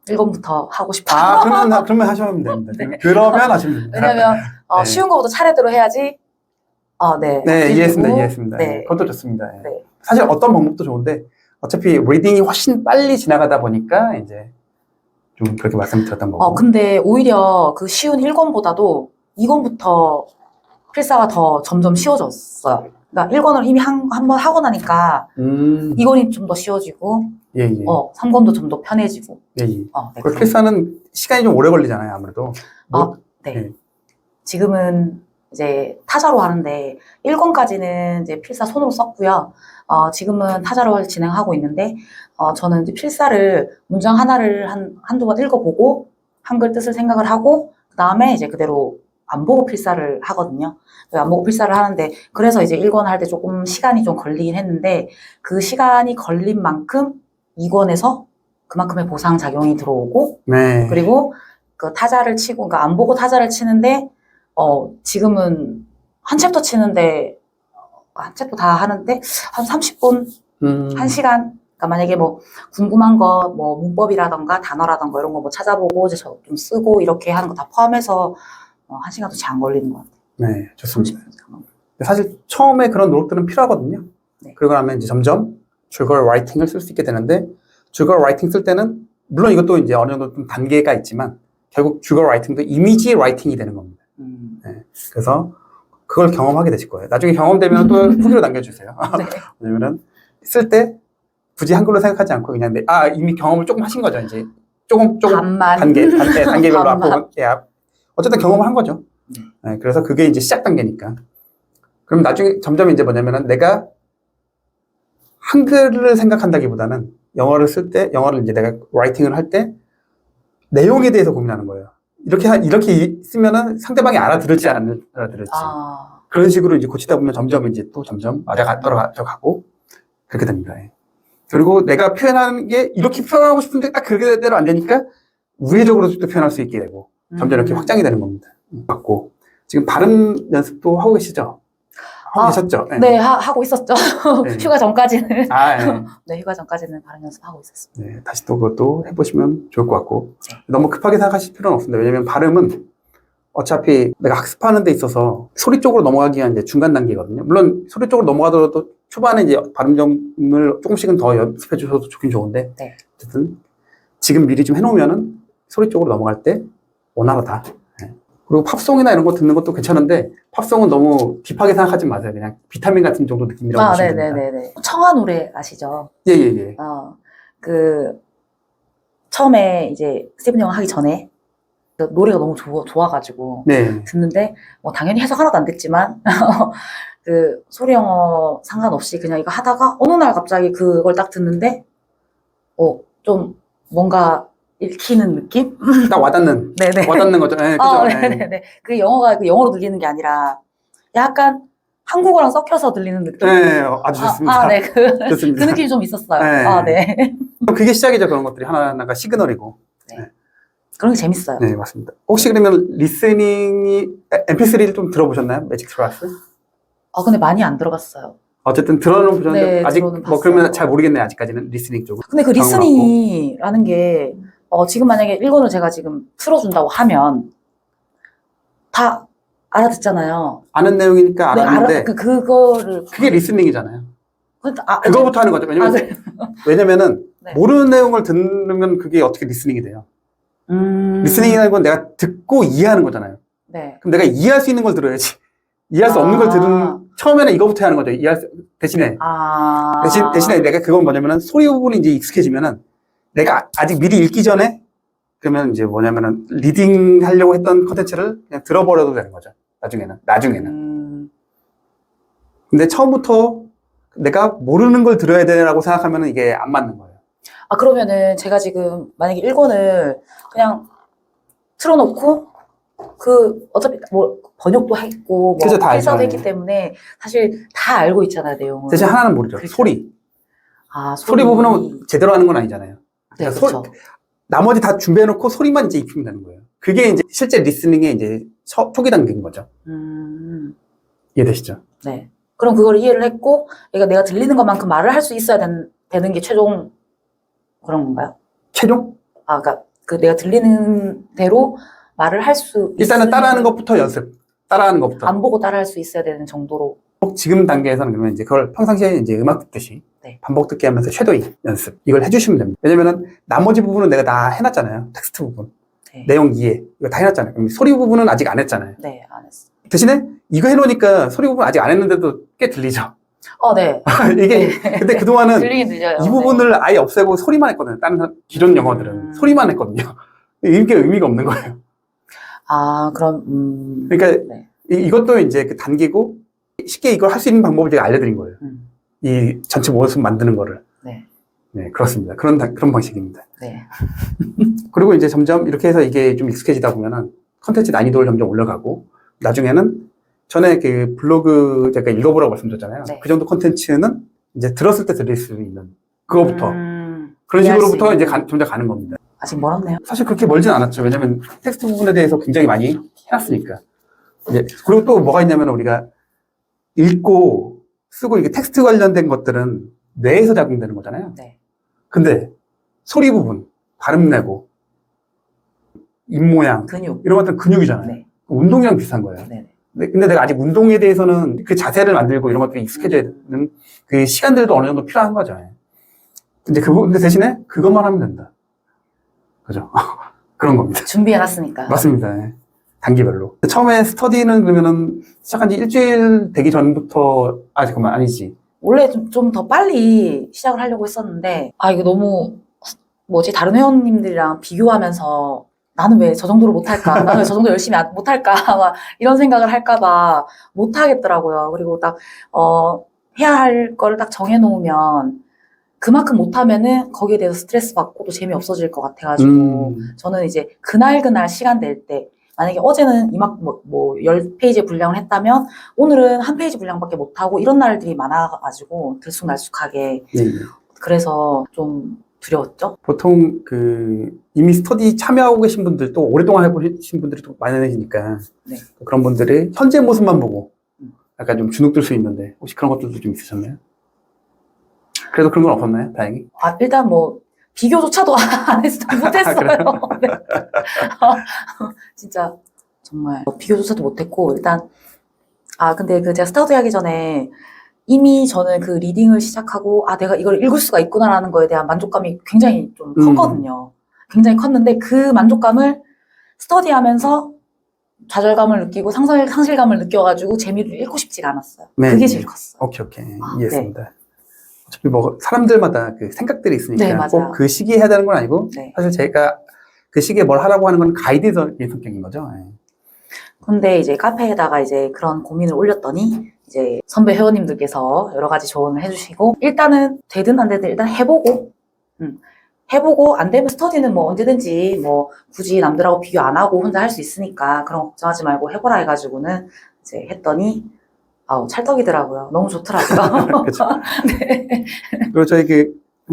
1권부터 하고 싶어요. 그러면 하시면 됩니다. 네. 그러면 하시면 됩니다. 왜냐면 네. 쉬운 거부터 차례대로 해야지. 네. 네, 이해했습니다. 네. 그것도 좋습니다. 네. 사실 어떤 방법도 좋은데 어차피 리딩이 훨씬 빨리 지나가다 보니까 이제 좀 그렇게 말씀드렸던 거고. 근데 오히려 그 쉬운 1권보다도 2권부터 필사가 더 점점 쉬워졌어요. 그러니까 1권을 이미 한 번 하고 나니까 2권이 좀 더 쉬워지고, 예. 3권도 좀 더 편해지고. 예. 네, 그 필사는 시간이 좀 오래 걸리잖아요, 아무래도. 네. 네. 지금은 이제 타자로 하는데 1권까지는 이제 필사 손으로 썼고요. 지금은 타자로 진행하고 있는데 저는 이제 필사를 문장 하나를 한두 번 읽어보고 한글 뜻을 생각을 하고 그 다음에 이제 그대로 안 보고 필사를 하거든요. 안 보고 필사를 하는데 그래서 이제 1권 할 때 조금 시간이 좀 걸리긴 했는데 그 시간이 걸린 만큼 2권에서 그만큼의 보상 작용이 들어오고 네. 그리고 그 타자를 치고 그러니까 안 보고 타자를 치는데 지금은 한 챕터 치는데 한 챕터 다 하는데 한 30분, 1시간 그러니까 만약에 뭐 궁금한 거, 뭐 문법이라던가 단어라던가 이런 거 뭐 찾아보고 이제 저 좀 쓰고 이렇게 하는 거 다 포함해서 1시간도 잘 안 걸리는 것 같아요. 네, 좋습니다. 30분 정도. 사실 처음에 그런 노력들은 필요하거든요. 네. 그러고 나면 이제 점점 줄거리 라이팅을 쓸 수 있게 되는데, 줄거리 라이팅 쓸 때는 물론 이것도 이제 어느 정도 좀 단계가 있지만 결국 줄거리 라이팅도 이미지 라이팅이 되는 겁니다. 네. 그래서 그걸 경험하게 되실 거예요. 나중에 경험되면 또 후기로 남겨주세요. 네. 왜냐면은 쓸 때 굳이 한글로 생각하지 않고 그냥 이미 경험을 조금 하신 거죠. 이제 조금 반만. 단계별로 반만. 앞으로 어쨌든 경험을 한 거죠. 네, 그래서 그게 이제 시작 단계니까. 그럼 나중에 점점 이제 뭐냐면은 내가 한글을 생각한다기보다는 영어를 쓸 때, 영어를 이제 내가 라이팅을 할 때 내용에 대해서 고민하는 거예요. 이렇게 쓰면은 상대방이 알아들을지 안 알아들을지. 그런 식으로 이제 고치다 보면 점점 이제 또 점점 떨어져가고 그렇게 됩니다. 그리고 내가 표현하는 게 이렇게 표현하고 싶은데 딱 그대로 안 되니까 우회적으로 또 표현할 수 있게 되고 점점 이렇게 확장이 되는 겁니다. 맞고 지금 발음 연습도 하고 계시죠? 하고 계셨죠? 네, 하고 있었죠. 네. 휴가 전까지는. 네. 네, 휴가 전까지는 발음 연습하고 있었습니다. 네, 다시 또 그것도 해보시면 좋을 것 같고 네. 너무 급하게 생각하실 필요는 없습니다. 왜냐면 발음은 어차피 내가 학습하는 데 있어서 소리 쪽으로 넘어가기 위한 이제 중간 단계거든요. 물론 소리 쪽으로 넘어가더라도 초반에 이제 발음점을 조금씩은 더 연습해 주셔도 좋긴 좋은데 네. 어쨌든 지금 미리 좀 해놓으면은 소리 쪽으로 넘어갈 때 원활하다. 네. 그리고 팝송이나 이런 거 듣는 것도 괜찮은데 팝송은 너무 딥하게 생각하지 마세요. 그냥 비타민 같은 정도 느낌이라고 보시면 됩니다. 네네네. 청아 노래 아시죠? 예. 처음에 이제 스티븐 영어 하기 전에 노래가 너무 좋아가지고 네. 듣는데 뭐 당연히 해석 하나도 안 됐지만 그 소리 영어 상관없이 그냥 이거 하다가 어느 날 갑자기 그걸 딱 듣는데 좀 뭔가 읽히는 느낌? 딱 와닿는. 네네. 와닿는 거죠. 네, 그죠? 네네네. 그 영어가 영어로 들리는 게 아니라 약간 한국어랑 섞여서 들리는 느낌? 네, 아주 좋습니다. 네. 그 좋습니다. 느낌이 좀 있었어요. 네. 네. 그게 시작이죠. 그런 것들이 하나하나가 시그널이고. 그런 게 재밌어요. 네, 맞습니다. 혹시 그러면 리스닝이 MP3를 좀 들어보셨나요? 매직 트라스? 근데 많이 안 들어갔어요. 어쨌든 들어는 보셨는데 네, 아직 들어는 뭐 봤어요. 그러면 잘 모르겠네요. 아직까지는 리스닝 쪽은. 근데 그 리스닝이라는 게 지금 만약에 일본을 제가 지금 틀어준다고 하면 다 알아듣잖아요. 아는 내용이니까 알았는데 그거를 그게 리스닝이잖아요. 그러니까 그거부터 하는 거죠. 왜냐면은 네. 모르는 내용을 듣는 그게 어떻게 리스닝이 돼요. 리스닝이라는 건 내가 듣고 이해하는 거잖아요. 네. 그럼 내가 이해할 수 있는 걸 들어야지. 이해할 수 없는 걸 처음에는 이거부터 하는 거죠. 대신에 내가 그건 뭐냐면은 소리 부분이 이제 익숙해지면은 내가 아직 미리 읽기 전에 그러면 이제 뭐냐면은 리딩 하려고 했던 컨텐츠를 그냥 들어버려도 되는 거죠. 나중에는. 근데 처음부터 내가 모르는 걸 들어야 되라고 생각하면은 이게 안 맞는 거예요. 그러면은 제가 지금 만약에 1권을 그냥 틀어놓고 어차피 뭐 번역도 했고 뭐 그죠, 다 필사도 알죠. 했기 때문에 사실 다 알고 있잖아요, 내용을. 대신 하나는 모르죠. 그렇죠. 소리 부분은 제대로 하는 건 아니잖아요. 네, 그러니까 그렇죠. 나머지 다 준비해놓고 소리만 이제 익히면 되는 거예요. 그게 이제 실제 리스닝의 이제 초기 단계인 거죠. 이해되시죠? 네. 그럼 그걸 이해를 했고, 그러니까 내가 들리는 것만큼 말을 할 수 있어야 되는 게 최종 그런 건가요? 최종? 그러니까 내가 들리는 대로 말을 할 수 일단은 따라하는 것부터 연습. 따라하는 것부터. 안 보고 따라할 수 있어야 되는 정도로. 지금 단계에서는 그러면 이제 그걸 평상시에 이제 음악 듣듯이 반복 듣기 하면서 섀도잉 연습 이걸 해주시면 됩니다. 왜냐면은 나머지 부분은 내가 다 해놨잖아요. 텍스트 부분, 내용 이해 이거 다 해놨잖아요. 그럼 소리 부분은 아직 안 했잖아요. 네, 안 했어요. 대신에 이거 해놓으니까 소리 부분 아직 안 했는데도 꽤 들리죠. 네. 이게 근데 그동안은 들리긴 들려요. 이 부분을 아예 없애고 소리만 했거든요. 다른 기존 영어들은 소리만 했거든요. 이게 의미가 없는 거예요. 그럼 그러니까 이것도 이제 그 단계고 쉽게 이걸 할 수 있는 방법을 제가 알려드린 거예요. 이 전체 모습 만드는 거를. 네, 그렇습니다. 그런 방식입니다. 네. 그리고 이제 점점 이렇게 해서 이게 좀 익숙해지다 보면은 컨텐츠 난이도를 점점 올라가고 나중에는 전에 그 블로그 제가 읽어보라고 말씀드렸잖아요. 네. 그 정도 컨텐츠는 이제 들었을 때 들릴 수 있는 그거부터 그런 이해할 식으로부터 수 이제 있는. 점점 가는 겁니다. 아직 멀었네요. 사실 그렇게 멀진 않았죠. 왜냐면 텍스트 부분에 대해서 굉장히 많이 해놨으니까. 이제 그리고 또 뭐가 있냐면 우리가 읽고 쓰고 이게 텍스트 관련된 것들은 뇌에서 작용되는 거잖아요. 네. 근데 소리 부분, 발음 내고, 입 모양, 근육. 이런 것들은 근육이잖아요. 네. 운동이랑 비슷한 거예요. 네. 근데 내가 아직 운동에 대해서는 그 자세를 만들고 이런 것들이 익숙해져야 되는 그 시간들도 어느 정도 필요한 거죠. 근데 대신에 그것만 하면 된다. 그죠? 그런 겁니다. 준비해놨으니까. 맞습니다. 예. 단계별로. 처음에 스터디는 그러면은 시작한 지 일주일 되기 전부터, 잠깐만, 아니지. 원래 좀 더 빨리 시작을 하려고 했었는데, 이거 너무, 다른 회원님들이랑 비교하면서 나는 왜 저 정도로 못할까? 나는 왜 저 정도 열심히 못할까? 막 이런 생각을 할까봐 못하겠더라고요. 그리고 딱, 해야 할 거를 딱 정해놓으면 그만큼 못하면은 거기에 대해서 스트레스 받고 또 재미없어질 것 같아가지고, 저는 이제 그날 시간 낼 때, 만약에 어제는 10페이지 분량을 했다면, 오늘은 한 페이지 분량밖에 못하고, 이런 날들이 많아가지고, 들쑥날쑥하게. 네. 그래서 좀 두려웠죠? 보통 이미 스터디 참여하고 계신 분들 또 오랫동안 해보신 분들이 또 많이 계시니까 네. 그런 분들의 현재 모습만 보고 약간 좀 주눅들 수 있는데 혹시 그런 것들도 좀 있으셨나요? 그래도 그런 건 없었나요? 다행히? 일단 비교조차도 못했어요. 네. 진짜, 정말, 비교조차도 못했고, 일단, 근데 제가 스타트 하기 전에, 이미 저는 그 리딩을 시작하고, 내가 이걸 읽을 수가 있구나라는 거에 대한 만족감이 굉장히 좀 컸거든요. 굉장히 컸는데, 그 만족감을 스터디 하면서 좌절감을 느끼고 상실감을 느껴가지고 재미를 읽고 싶지가 않았어요. 네. 그게 제일 컸어요. 오케이. 이해했습니다. 네. 어차피 사람들마다 그 생각들이 있으니까 네, 맞아요. 꼭 그 시기에 해야 되는 건 아니고 네. 사실 제가 그 시기에 뭘 하라고 하는 건 가이드적인 성격인 거죠. 네. 근데 이제 카페에다가 이제 그런 고민을 올렸더니 이제 선배 회원님들께서 여러 가지 조언을 해주시고 일단은 되든 안 되든 일단 해보고 안 되면 스터디는 언제든지 굳이 남들하고 비교 안 하고 혼자 할 수 있으니까 그런 걱정하지 말고 해보라 해가지고는 이제 했더니 찰떡이더라고요. 너무 좋더라고요. 그렇죠. 네. 그리고 저희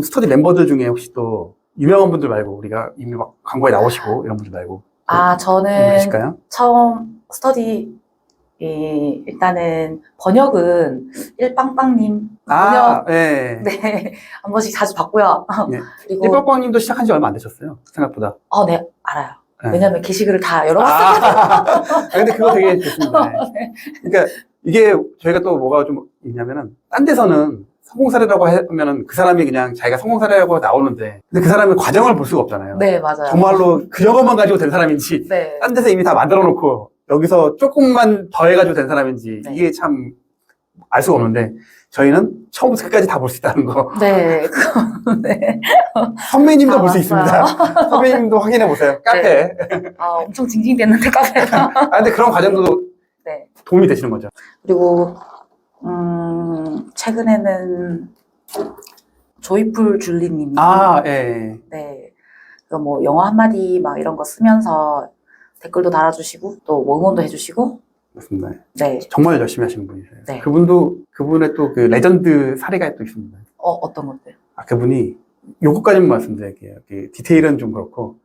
스터디 멤버들 중에 혹시 또 유명한 분들 말고 우리가 이미 막 광고에 나오시고 이런 분들 말고 저는 계실까요? 처음 스터디 일단은 번역은 일빵빵님 번역 네. 네, 한 번씩 자주 봤고요. 네. 그리고 일빵빵님도 시작한 지 얼마 안 되셨어요. 생각보다. 네, 알아요. 네. 왜냐면 게시글을 다 여러 번 썼거든요. 근데 그거 되게 좋습니다. 네. 그러니까 이게 저희가 또 뭐가 좀 있냐면은 딴 데서는 성공 사례라고 하면은 그 사람이 그냥 자기가 성공 사례라고 나오는데 근데 그 사람의 과정을 볼 수가 없잖아요. 네, 맞아요. 정말로 그것만 가지고 된 사람인지 네. 딴 데서 이미 다 만들어 놓고 여기서 조금만 더 해가지고 된 사람인지 네. 이게 참 알 수가 없는데 저희는 처음부터 끝까지 다 볼 수 있다는 거. 네, 네. 선배님도 볼 수 봤어요. 있습니다. 선배님도 확인해 보세요. 카페. 엄청 징징댔는데 카페가. 근데 그런 과정도 네. 도움이 되시는 거죠. 그리고 최근에는 조이풀 줄리님이 예. 네, 영어 한마디 막 이런 거 쓰면서 댓글도 달아주시고 또 응원도 해주시고 맞습니다. 네. 정말 열심히 하시는 분이세요. 네. 그분의 또 그 레전드 사례가 또 있습니다. 어떤 것들? 그분이 요거까지만 말씀드릴게요. 디테일은 좀 그렇고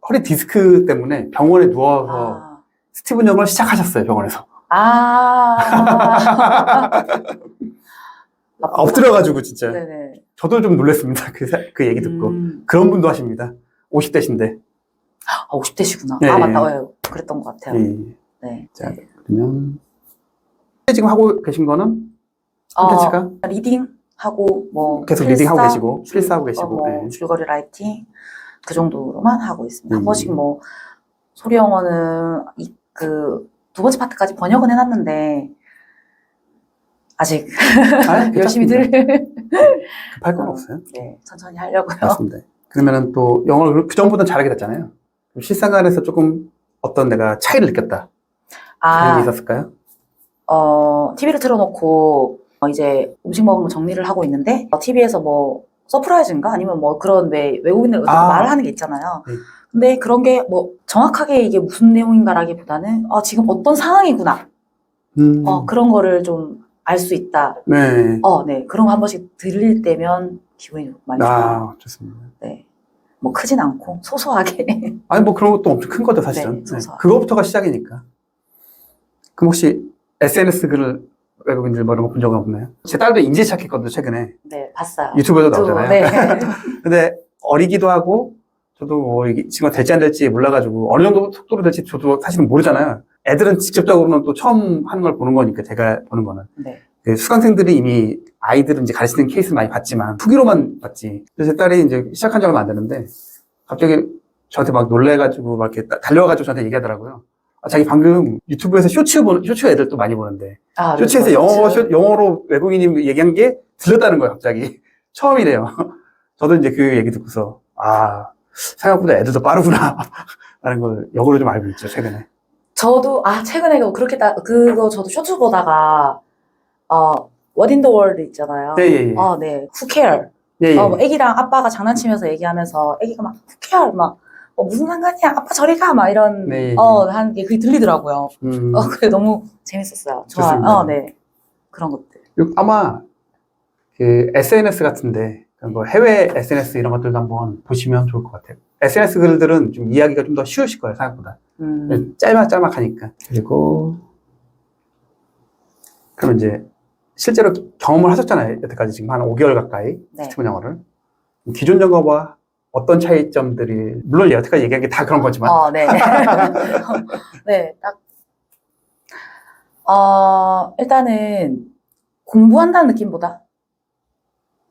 허리 디스크 때문에 병원에 누워서 스티븐 영을 시작하셨어요. 병원에서. 엎드려가지고 진짜. 네네. 저도 좀 놀랐습니다. 그 얘기 듣고. 그런 분도 하십니다. 50대신데. 50대시구나. 네. 맞다. 그랬던 것 같아요. 네. 자, 그러면 지금 하고 계신 거는 콘텐츠가? 리딩하고 계속 리딩하고 계시고 필사하고 계시고 네. 줄거리 라이팅 그 정도로만 하고 있습니다. 한 번씩 소리 영어는 두 번째 파트까지 번역은 해놨는데 아직 열심히 급할 건 없어요. 네, 천천히 하려고요. 맞습니다. 그러면은 또 영어를 그 전보다는 잘하게 됐잖아요. 실생활에서 조금 어떤 내가 차이를 느꼈다. 그런 게 있었을까요? TV를 틀어놓고 이제 음식 먹으면 정리를 하고 있는데 TV에서 서프라이즈인가 아니면 그런 외국인들 말을 하는 게 있잖아요. 네. 근데 그런 게 정확하게 이게 무슨 내용인가라기보다는 지금 어떤 상황이구나. 그런 거를 좀 알 수 있다. 네. 네. 그런 거 한 번씩 들릴 때면 기분이 많이 좋아요. 좋습니다. 네. 크진 않고 소소하게. 그런 것도 엄청 큰 거죠, 사실은. 네, 그거부터가 시작이니까. 그럼 혹시 SNS 글을 외국인들 뭐 이런 거 본 적은 없나요? 제 딸도 인지착 했거든요, 최근에. 네, 봤어요. 유튜브에도 또, 나오잖아요. 네. 근데 어리기도 하고, 저도 뭐 이게 친구가 될지 안 될지 몰라가지고, 어느 정도 속도로 될지 저도 사실은 모르잖아요. 애들은 직접적으로는 또 처음 하는 걸 보는 거니까, 제가 보는 거는. 네. 그 수강생들이 이미 아이들은 이제 가르치는 케이스를 많이 봤지만, 후기로만 봤지. 그래서 제 딸이 이제 시작한 지 얼마 안 됐는데, 갑자기 저한테 막 놀래가지고, 막 이렇게 달려와가지고 저한테 얘기하더라고요. 아, 자기 방금 유튜브에서 쇼츠 애들 또 많이 보는데, 아, 쇼츠에서 영어로 외국인이 얘기한 게 들렸다는 거예요, 갑자기. 처음이래요. 저도 이제 그 얘기 듣고서, 아, 생각보다 애들도 빠르구나. 라는 걸 역으로 좀 알고 있죠, 최근에. 저도, 최근에 그렇게, 그거 저도 쇼츠 보다가, What in the World 있잖아요. 네, 예, 예. 네. Who care? 예, 예. 뭐 애기랑 아빠가 장난치면서 얘기하면서 애기가 막 Who care? 막, 무슨 상관이야? 아빠 저리 가! 막 이런, 네, 예. 하는 게 그게 들리더라고요. 그게 너무 재밌었어요. 좋아요. 좋습니다. 네. 그런 것들. 그리고 아마, 그, SNS 같은데, 뭐 해외 SNS 이런 것들도 한번 보시면 좋을 것 같아요. SNS 글들은 좀 이야기가 좀 더 쉬우실 거예요, 생각보다. 짤막하니까. 그리고, 그럼 이제, 실제로 경험을 하셨잖아요. 여태까지 지금 한 5개월 가까이. 네. 스티븐 영어를. 기존 영어와 어떤 차이점들이, 물론 여태까지 얘기한 게 다 그런 거지만. 네. 네, 딱. 일단은 공부한다는 느낌보다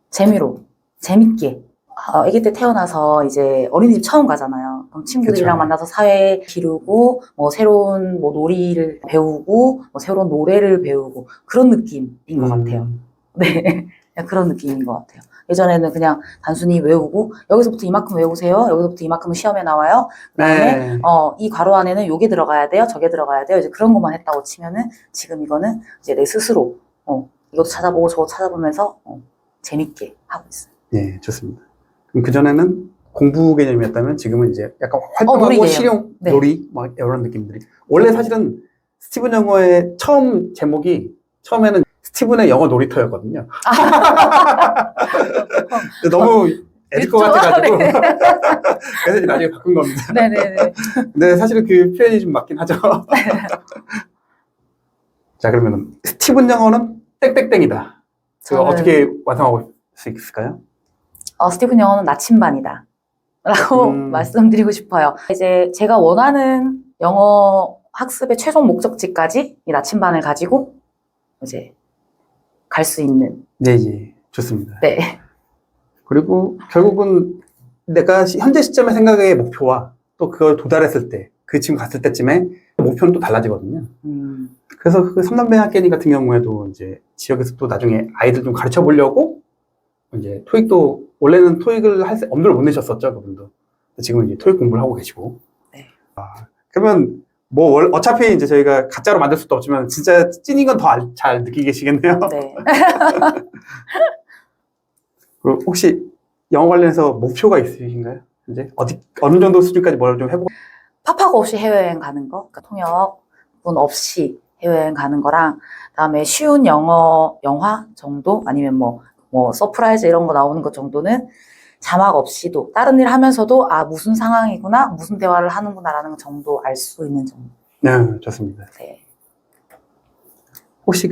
재밌게. 아기 때 태어나서 이제 어린이집 처음 가잖아요. 그럼 친구들이랑 그쵸. 만나서 사회 기르고, 새로운 놀이를 배우고, 새로운 노래를 배우고, 그런 느낌인 것 같아요. 네. 그냥 그런 느낌인 것 같아요. 예전에는 그냥 단순히 외우고, 여기서부터 이만큼 외우세요. 여기서부터 이만큼은 시험에 나와요. 그 다음에, 네. 이 괄호 안에는 요게 들어가야 돼요. 저게 들어가야 돼요. 이제 그런 것만 했다고 치면은, 지금 이거는 이제 내 스스로, 이것도 찾아보고 저거 찾아보면서, 재밌게 하고 있어요. 네, 좋습니다. 그럼 그전에는 공부 개념이었다면 지금은 이제 약간 활동하고 놀이 개념. 실용, 네. 놀이, 막 이런 느낌들이. 원래 사실은 스티븐 영어의 처음 제목이 처음에는 스티븐의 영어 놀이터였거든요. 근데 너무 애들 것 같아가지고. 네. 그래서 이제 나중에 바꾼 겁니다. 네네네. 근데 사실은 그 표현이 좀 맞긴 하죠. 자, 그러면 스티븐 영어는 땡땡땡이다. 그거 어떻게 완성하고 수 있을까요? 스티븐 영어는 나침반이다. 라고 말씀드리고 싶어요. 이제 제가 원하는 영어 학습의 최종 목적지까지 이 나침반을 가지고 이제 갈 수 있는. 네, 예. 좋습니다. 네. 그리고 결국은 내가 현재 시점의 생각의 목표와 또 그걸 도달했을 때, 그 지금 갔을 때쯤에 목표는 또 달라지거든요. 그래서 그 삼남매 학개니 같은 경우에도 이제 지역에서 또 나중에 아이들 좀 가르쳐 보려고 이제 토익도 원래는 토익을 엄두를 못 내셨었죠, 그분도. 지금 이제 토익 공부를 하고 계시고. 네. 그러면 뭐 어차피 이제 저희가 가짜로 만들 수도 없지만 진짜 찐인 건 더 잘 느끼게 계시겠네요. 네. 그리고 혹시 영어 관련해서 목표가 있으신가요? 이제 어느 정도 수준까지 뭘 좀 해보고. 팝하고 없이 해외여행 가는 거, 그러니까 통역분 없이 해외여행 가는 거랑, 그다음에 쉬운 영화 정도, 아니면 뭐 서프라이즈 이런 거 나오는 것 정도는 자막 없이도 다른 일 하면서도 무슨 상황이구나, 무슨 대화를 하는구나라는 정도 알 수 있는 정도. 네, 좋습니다. 네. 혹시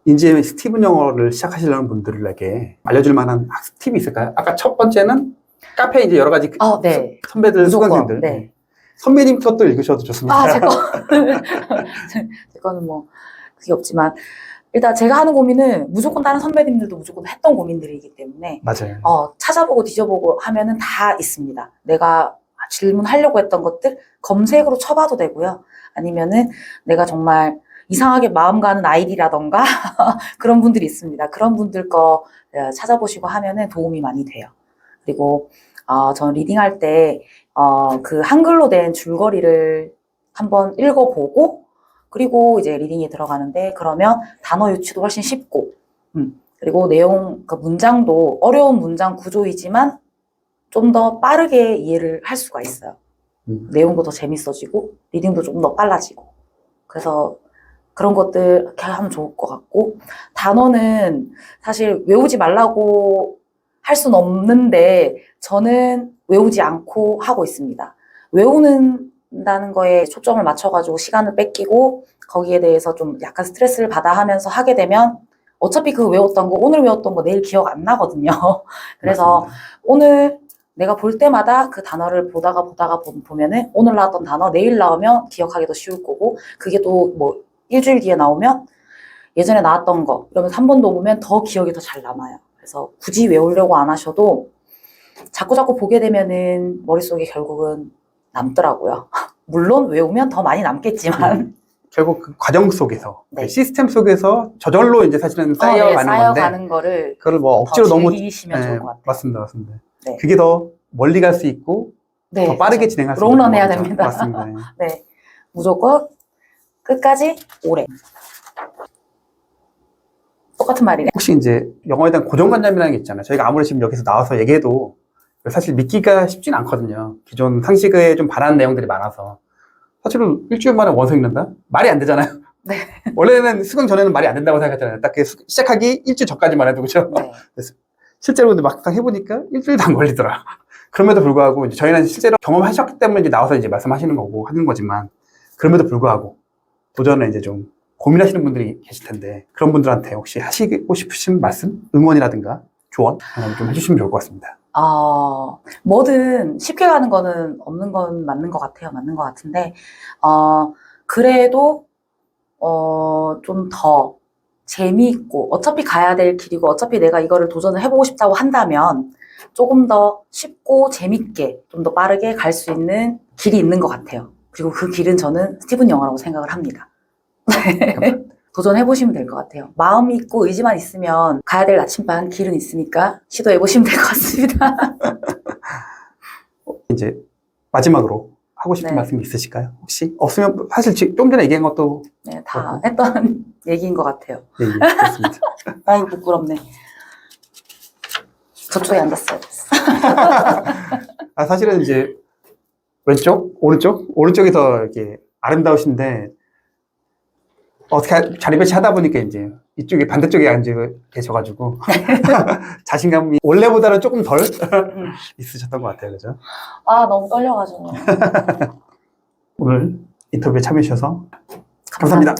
이제 스티븐 영어를 시작하시려는 분들에게 알려줄 만한 학습 팁이 있을까요? 아까 첫 번째는 카페에 이제 여러 가지 네. 선배들, 무조건, 수강생들. 네. 선배님 것도 읽으셔도 좋습니다. 제 거는 뭐 그게 없지만 일단 제가 하는 고민은 무조건 다른 선배님들도 무조건 했던 고민들이기 때문에 맞아요. 찾아보고 뒤져보고 하면은 다 있습니다. 내가 질문하려고 했던 것들 검색으로 쳐봐도 되고요. 아니면은 내가 정말 이상하게 마음 가는 아이디라던가 그런 분들이 있습니다. 그런 분들 거 찾아보시고 하면은 도움이 많이 돼요. 그리고 저는 리딩할 때 그 한글로 된 줄거리를 한번 읽어보고 그리고 이제 리딩에 들어가는데 그러면 단어 유추도 훨씬 쉽고 그리고 내용, 그 문장도 어려운 문장 구조이지만 좀 더 빠르게 이해를 할 수가 있어요. 내용도 더 재밌어지고 리딩도 좀 더 빨라지고 그래서 그런 것들 이렇게 하면 좋을 것 같고 단어는 사실 외우지 말라고 할 수는 없는데 저는 외우지 않고 하고 있습니다. 외우는다는 거에 초점을 맞춰가지고 시간을 뺏기고 거기에 대해서 좀 약간 스트레스를 받아 하면서 하게 되면 어차피 그 외웠던 거, 오늘 외웠던 거 내일 기억 안 나거든요. 그래서 맞습니다. 오늘 내가 볼 때마다 그 단어를 보다가 보면은 오늘 나왔던 단어 내일 나오면 기억하기도 쉬울 거고, 그게 또 뭐 일주일 뒤에 나오면 예전에 나왔던 거 이러면서 한 번 더 보면 더 기억이 더 잘 남아요. 그래서 굳이 외우려고 안 하셔도 자꾸 보게 되면은 머릿속에 결국은 남더라고요. 물론 외우면 더 많이 남겠지만 결국 그 과정 속에서, 네. 그 시스템 속에서 저절로 이제 사실은 쌓여가는 건데, 쌓여가는 거를 그걸 뭐 더 억지로 너무, 즐기시면 좋을 것 같아요. 맞습니다, 맞습니다. 네. 그게 더 멀리 갈 수 있고, 네, 더 빠르게 그렇죠. 진행할 수 롱런 있는 해야 거죠. 됩니다. 맞습니다. 네, 무조건 끝까지 오래. 똑같은 말이네. 혹시 이제 영어에 대한 고정관념이라는 게 있잖아요. 저희가 아무리 지금 여기서 나와서 얘기해도 사실 믿기가 쉽진 않거든요. 기존 상식에 좀 반하는 내용들이 많아서. 사실은 일주일 만에 원서 읽는다? 말이 안 되잖아요. 네. 원래는 수능 전에는 말이 안 된다고 생각했잖아요. 딱 그 시작하기 일주일 전까지만 해도, 그죠? 네. 실제로 근데 막상 해보니까 일주일도 안 걸리더라. 그럼에도 불구하고 이제 저희는 실제로 경험하셨기 때문에 이제 나와서 이제 말씀하시는 거고 하는 거지만, 그럼에도 불구하고 도전에 이제 좀 고민하시는 분들이 계실 텐데, 그런 분들한테 혹시 하시고 싶으신 말씀, 응원이라든가 조언 하나 좀 해주시면 좋을 것 같습니다. 뭐든 쉽게 가는 거는 없는 건 맞는 것 같아요. 맞는 것 같은데, 그래도, 좀 더 재미있고, 어차피 가야 될 길이고, 어차피 내가 이거를 도전을 해보고 싶다고 한다면, 조금 더 쉽고 재밌게, 좀 더 빠르게 갈 수 있는 길이 있는 것 같아요. 그리고 그 길은 저는 스티븐 영어라고 생각을 합니다. 도전해보시면 될 것 같아요. 마음 있고 의지만 있으면 가야 될 나침반 길은 있으니까 시도해보시면 될 것 같습니다. 이제 마지막으로 하고 싶은 네. 말씀 있으실까요? 혹시? 없으면 사실 좀 전에 얘기한 것도 네, 다 했던 얘기인 것 같아요. 네, 그렇습니다. 아이고, 부끄럽네. 저쪽에 앉았어요. 사실은 이제 왼쪽, 오른쪽이 더 이렇게 아름다우신데 어떻게 자리 배치하다 보니까 이제 이쪽에 반대쪽에 앉아 계셔가지고 자신감이 원래보다는 조금 덜 있으셨던 것 같아요, 그죠? 너무 떨려가지고. 오늘 인터뷰에 참여해 주셔서 감사합니다.